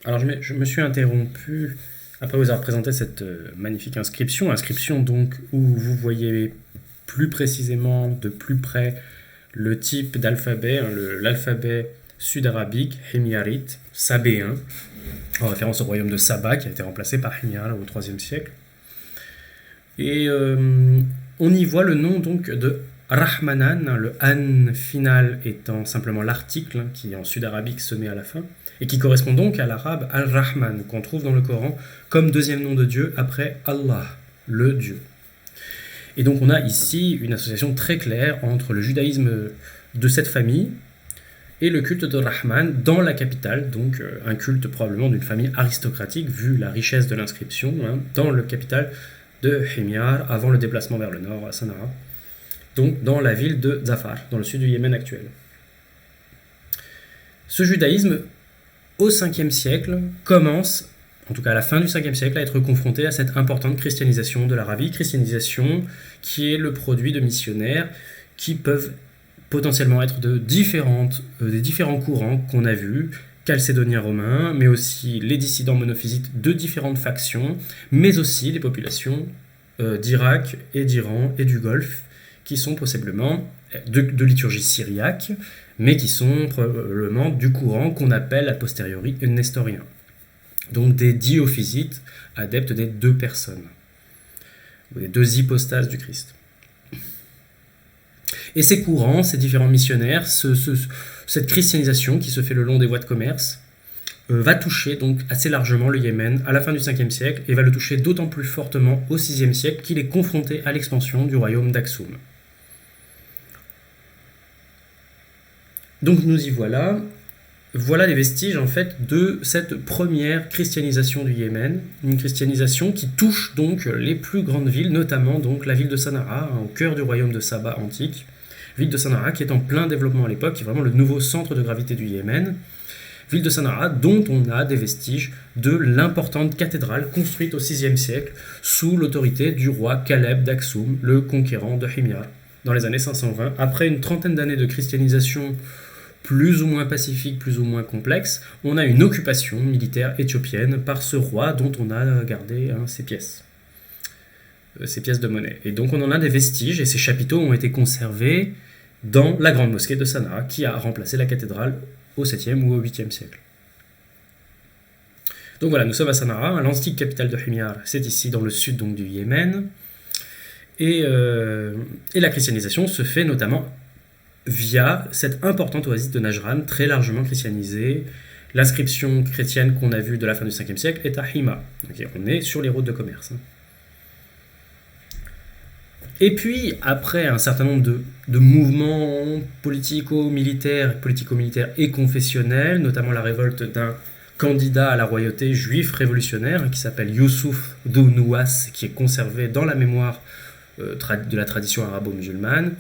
Alors je me suis interrompu après vous avoir présenté cette magnifique inscription donc où vous voyez plus précisément, de plus près, le type d'alphabet, hein, l'alphabet sud-arabique, himyarite, sabéen, en référence au royaume de Saba qui a été remplacé par Himyar au IIIe siècle. Et on y voit le nom donc de Rahmanan, le an final étant simplement l'article qui en sud-arabique se met à la fin, et qui correspond donc à l'arabe Al-Rahman, qu'on trouve dans le Coran comme deuxième nom de Dieu après Allah, le Dieu. Et donc on a ici une association très claire entre le judaïsme de cette famille et le culte de Rahman dans la capitale, donc un culte probablement d'une famille aristocratique vu la richesse de l'inscription, hein, dans la capitale de Himyar avant le déplacement vers le nord à Sanaa, donc dans la ville de Zafar, dans le sud du Yémen actuel. Ce judaïsme, au 5e siècle, commence, en tout cas à la fin du 5e siècle, à être confronté à cette importante christianisation de l'Arabie, christianisation qui est le produit de missionnaires qui peuvent potentiellement être des différents courants qu'on a vus, chalcédoniens romains, mais aussi les dissidents monophysites de différentes factions, mais aussi les populations d'Irak et d'Iran et du Golfe, qui sont possiblement de liturgie syriaque, mais qui sont probablement du courant qu'on appelle a posteriori nestorien. Donc des diophysites, adeptes des deux personnes, des deux hypostases du Christ. Et ces courants, ces différents missionnaires, cette christianisation qui se fait le long des voies de commerce, va toucher donc assez largement le Yémen à la fin du 5e siècle et va le toucher d'autant plus fortement au 6e siècle qu'il est confronté à l'expansion du royaume d'Aksum. Donc nous y voilà. Voilà les vestiges en fait de cette première christianisation du Yémen, une christianisation qui touche donc les plus grandes villes, notamment donc la ville de Sanaa, au cœur du royaume de Saba antique, ville de Sanaa qui est en plein développement à l'époque, qui est vraiment le nouveau centre de gravité du Yémen, ville de Sanaa dont on a des vestiges de l'importante cathédrale construite au 6e siècle sous l'autorité du roi Caleb d'Aksum, le conquérant de Himyar, dans les années 520, après une trentaine d'années de christianisation plus ou moins pacifique, plus ou moins complexe, on a une occupation militaire éthiopienne par ce roi dont on a gardé ses pièces de monnaie. Et donc on en a des vestiges, et ces chapiteaux ont été conservés dans la grande mosquée de Sanaa, qui a remplacé la cathédrale au 7e ou au 8e siècle. Donc voilà, nous sommes à Sanaa, l'antique capitale de Himyar, c'est ici dans le sud donc, du Yémen, et la christianisation se fait notamment via cette importante oasis de Najran, très largement christianisée. L'inscription chrétienne qu'on a vue de la fin du 5e siècle est à Hima. Okay, on est sur les routes de commerce. Et puis, après un certain nombre de mouvements politico-militaires et confessionnels, notamment la révolte d'un candidat à la royauté juif révolutionnaire qui s'appelle Youssouf Dounouas, qui est conservé dans la mémoire de la tradition arabo-musulmane,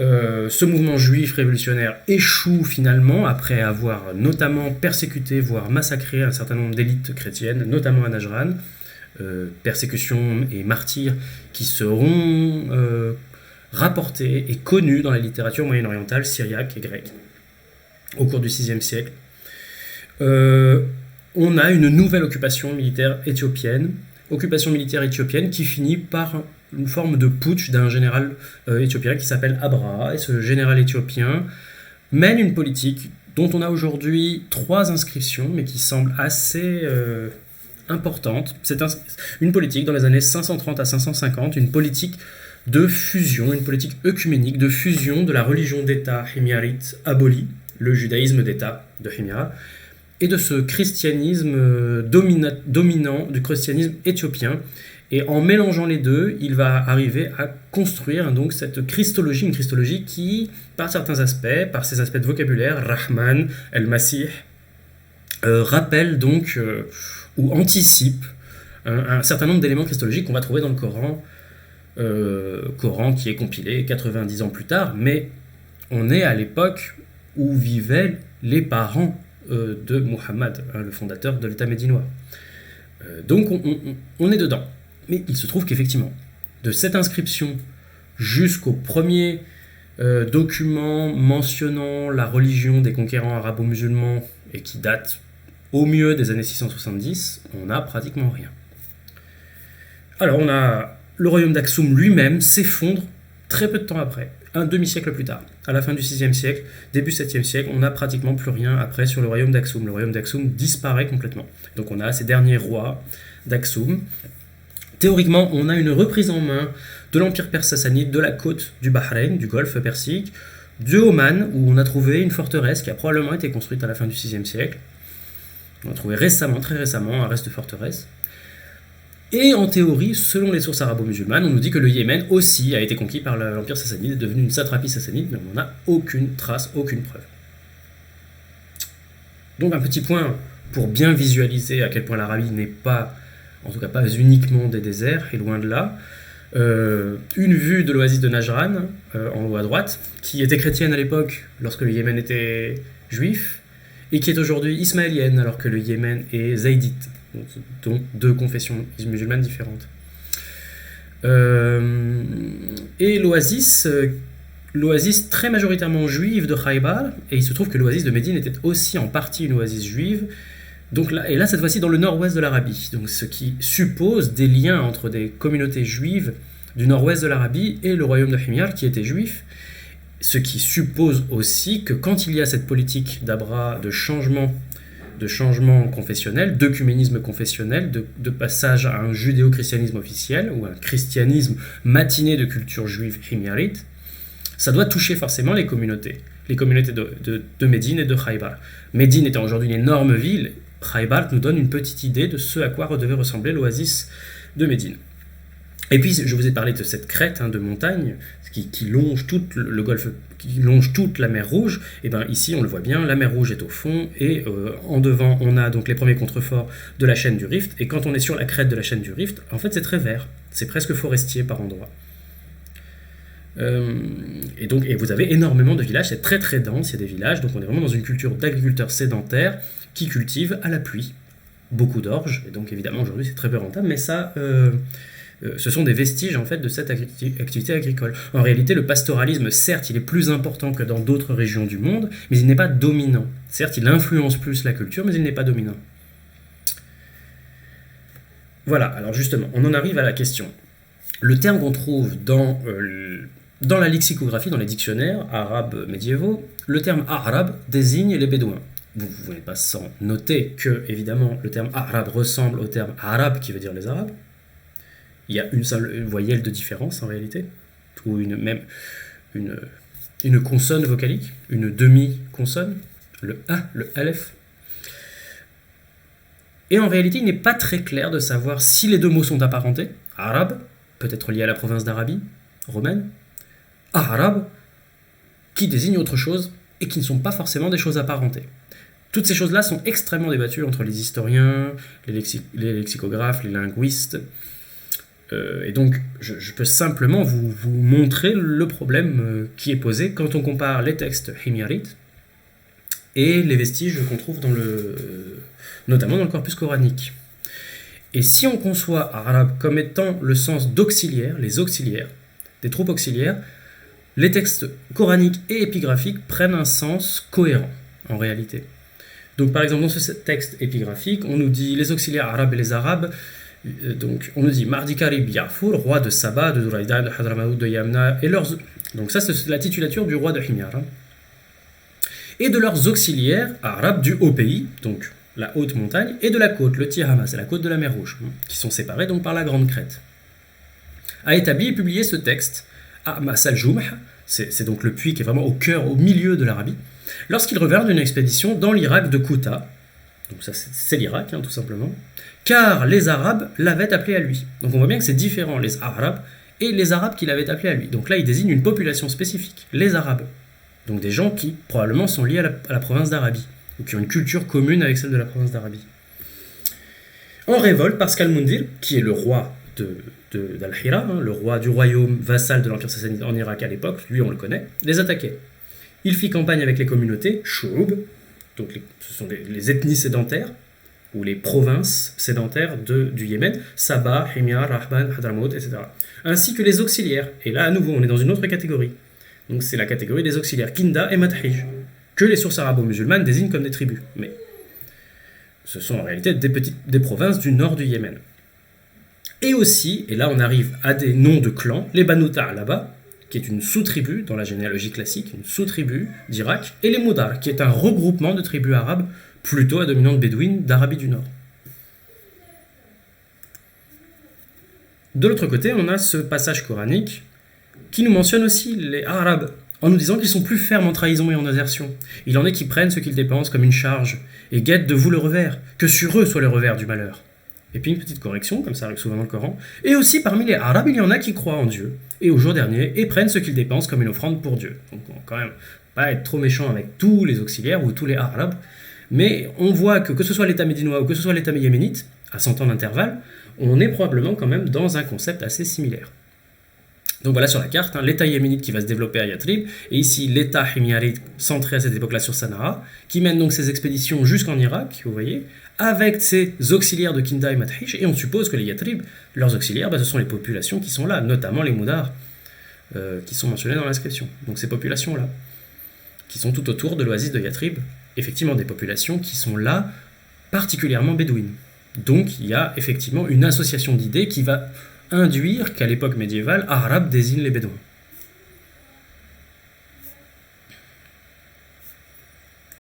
ce mouvement juif révolutionnaire échoue finalement après avoir notamment persécuté, voire massacré un certain nombre d'élites chrétiennes, notamment à Najran, persécutions et martyrs qui seront rapportés et connus dans la littérature moyen-orientale, syriaque et grecque au cours du 6e siècle. On a une nouvelle occupation militaire éthiopienne qui finit par une forme de putsch d'un général éthiopien qui s'appelle Abraha. Et ce général éthiopien mène une politique dont on a aujourd'hui 3 inscriptions, mais qui semble assez importante. C'est une politique dans les années 530 à 550, une politique de fusion, une politique œcuménique de fusion de la religion d'État himyarite abolie, le judaïsme d'État de Himyar, et de ce christianisme dominant du christianisme éthiopien. Et en mélangeant les deux, il va arriver à construire donc cette christologie, une christologie qui, par certains aspects, par ses aspects de vocabulaire, Rahman, El-Masih, rappelle donc ou anticipe un certain nombre d'éléments christologiques qu'on va trouver dans le Coran, Coran qui est compilé 90 ans plus tard, mais on est à l'époque où vivaient les parents de Muhammad, le fondateur de l'État médinois. Donc on est dedans. Mais il se trouve qu'effectivement, de cette inscription jusqu'au premier document mentionnant la religion des conquérants arabo-musulmans, et qui date au mieux des années 670, on n'a pratiquement rien. Alors on a le royaume d'Aksum lui-même s'effondre très peu de temps après, un demi-siècle plus tard. À la fin du 6e siècle, début 7e siècle, on n'a pratiquement plus rien après sur le royaume d'Aksum. Le royaume d'Aksum disparaît complètement. Donc on a ces derniers rois d'Aksum. Théoriquement, on a une reprise en main de l'empire perse sassanide de la côte du Bahreïn, du golfe Persique, de Oman, où on a trouvé une forteresse qui a probablement été construite à la fin du 6e siècle. On a trouvé récemment, très récemment, un reste de forteresse. Et en théorie, selon les sources arabo-musulmanes, on nous dit que le Yémen aussi a été conquis par l'empire sassanide, est devenu une satrapie sassanide, mais on n'en a aucune trace, aucune preuve. Donc un petit point pour bien visualiser à quel point l'Arabie n'est pas, en tout cas pas uniquement des déserts, et loin de là. Une vue de l'oasis de Najran, en haut à droite, qui était chrétienne à l'époque, lorsque le Yémen était juif, et qui est aujourd'hui ismaélienne, alors que le Yémen est zaïdite, donc deux confessions musulmanes différentes. Et l'oasis très majoritairement juive de Khaybar, et il se trouve que l'oasis de Médine était aussi en partie une oasis juive, donc là, et là cette fois-ci dans le nord-ouest de l'Arabie, donc ce qui suppose des liens entre des communautés juives du nord-ouest de l'Arabie et le royaume de Himyar qui était juif, ce qui suppose aussi que quand il y a cette politique d'Abra de changement confessionnel, d'œcuménisme confessionnel, de passage à un judéo-christianisme officiel, ou un christianisme matiné de culture juive himyarite, ça doit toucher forcément les communautés de Médine et de Khaybar. Médine étant aujourd'hui une énorme ville, Khaybar nous donne une petite idée de ce à quoi devait ressembler l'oasis de Médine. Et puis, je vous ai parlé de cette crête de montagne qui longe tout le golfe, qui longe toute la mer Rouge. Et bien ici, on le voit bien, la mer Rouge est au fond, et en devant, on a donc les premiers contreforts de la chaîne du Rift. Et quand on est sur la crête de la chaîne du Rift, en fait, c'est très vert. C'est presque forestier par endroits. Et vous avez énormément de villages, c'est très très dense, il y a des villages, donc on est vraiment dans une culture d'agriculteurs sédentaires qui cultivent à la pluie. Beaucoup d'orge, et donc évidemment aujourd'hui c'est très peu rentable, mais ça... ce sont des vestiges en fait de cette activité agricole. En réalité, le pastoralisme, certes, il est plus important que dans d'autres régions du monde, mais il n'est pas dominant. Certes, il influence plus la culture, mais il n'est pas dominant. Voilà, alors justement, on en arrive à la question. Le terme qu'on trouve dans la lexicographie, dans les dictionnaires arabes médiévaux, le terme arabe désigne les bédouins. Vous n'êtes pas sans noter que, évidemment, le terme arabe ressemble au terme arabe qui veut dire les arabes. Il y a une seule voyelle de différence en réalité, ou une consonne vocalique, une demi-consonne, le A, le Aleph. Et en réalité, il n'est pas très clair de savoir si les deux mots sont apparentés. Arabe, peut-être lié à la province d'Arabie, romaine. Arabe, qui désigne autre chose et qui ne sont pas forcément des choses apparentées. Toutes ces choses-là sont extrêmement débattues entre les historiens, les lexicographes, les linguistes. Et donc, je peux simplement vous montrer le problème qui est posé quand on compare les textes himyarites et les vestiges qu'on trouve notamment dans le corpus coranique. Et si on conçoit arabe comme étant le sens d'auxiliaire, les auxiliaires, des troupes auxiliaires, les textes coraniques et épigraphiques prennent un sens cohérent, en réalité. Donc, par exemple, dans ce texte épigraphique, on nous dit les auxiliaires arabes et les arabes. Donc, on nous dit Mardikarib Yarfour, roi de Saba, de Douraïdan, de Hadramaout, de Yamna, et leurs. Donc, ça, c'est la titulature du roi de Himyar. Et de leurs auxiliaires arabes du haut pays, donc la haute montagne, et de la côte, le Tihama, c'est la côte de la mer Rouge, qui sont séparés donc par la grande crête. A établi et publié ce texte à Masal-Jumh, c'est donc le puits qui est vraiment au cœur, au milieu de l'Arabie, lorsqu'il revint d'une expédition dans l'Irak de Kouta. Donc, ça, c'est l'Irak, tout simplement. Car les Arabes l'avaient appelé à lui. Donc on voit bien que c'est différent, les Arabes et les Arabes qui l'avaient appelé à lui. Donc là, il désigne une population spécifique, les Arabes. Donc des gens qui, probablement, sont liés à la province d'Arabie, ou qui ont une culture commune avec celle de la province d'Arabie. En révolte, parce qu'Al-Mundir, qui est le roi d'Al-Hira, le roi du royaume vassal de l'Empire sassanide en Irak à l'époque, lui on le connaît, les attaquait. Il fit campagne avec les communautés, Shurub, donc ce sont les ethnies sédentaires, ou les provinces sédentaires du Yémen, Saba, Himyar, Rahban, Hadramaut, etc. Ainsi que les auxiliaires. Et là, à nouveau, on est dans une autre catégorie. Donc c'est la catégorie des auxiliaires, Kinda et Madhij, que les sources arabo-musulmanes désignent comme des tribus. Mais Ce sont en réalité des provinces du nord du Yémen. Et aussi, et là on arrive à des noms de clans, les Banu Tha'laba, qui est une sous-tribu dans la généalogie classique, une sous-tribu d'Irak, et les Moudar, qui est un regroupement de tribus arabes plutôt à dominante bédouine d'Arabie du Nord. De l'autre côté, on a ce passage coranique qui nous mentionne aussi les Arabes, en nous disant qu'ils sont plus fermes en trahison et en désertion. Il en est qui prennent ce qu'ils dépensent comme une charge, et guettent de vous le revers, que sur eux soit le revers du malheur. Et puis une petite correction, comme ça arrive souvent dans le Coran. Et aussi parmi les Arabes, il y en a qui croient en Dieu, et au jour dernier, et prennent ce qu'ils dépensent comme une offrande pour Dieu. Donc on va quand même pas être trop méchant avec tous les auxiliaires ou tous les Arabes, mais on voit que ce soit l'État médinois ou que ce soit l'État yéménite, à 100 ans d'intervalle, on est probablement quand même dans un concept assez similaire. Donc voilà sur la carte, l'État yéménite qui va se développer à Yatrib, et ici l'État himyarite centré à cette époque-là sur Sanaa, qui mène donc ses expéditions jusqu'en Irak, vous voyez, avec ses auxiliaires de Kinda et Mathish, et on suppose que les Yatrib, leurs auxiliaires, ce sont les populations qui sont là, notamment les Moudar, qui sont mentionnés dans l'inscription. Donc ces populations-là, qui sont tout autour de l'oasis de Yatrib, effectivement des populations qui sont là, particulièrement bédouines. Donc il y a effectivement une association d'idées qui va induire qu'à l'époque médiévale, arabe désigne les Bédouins.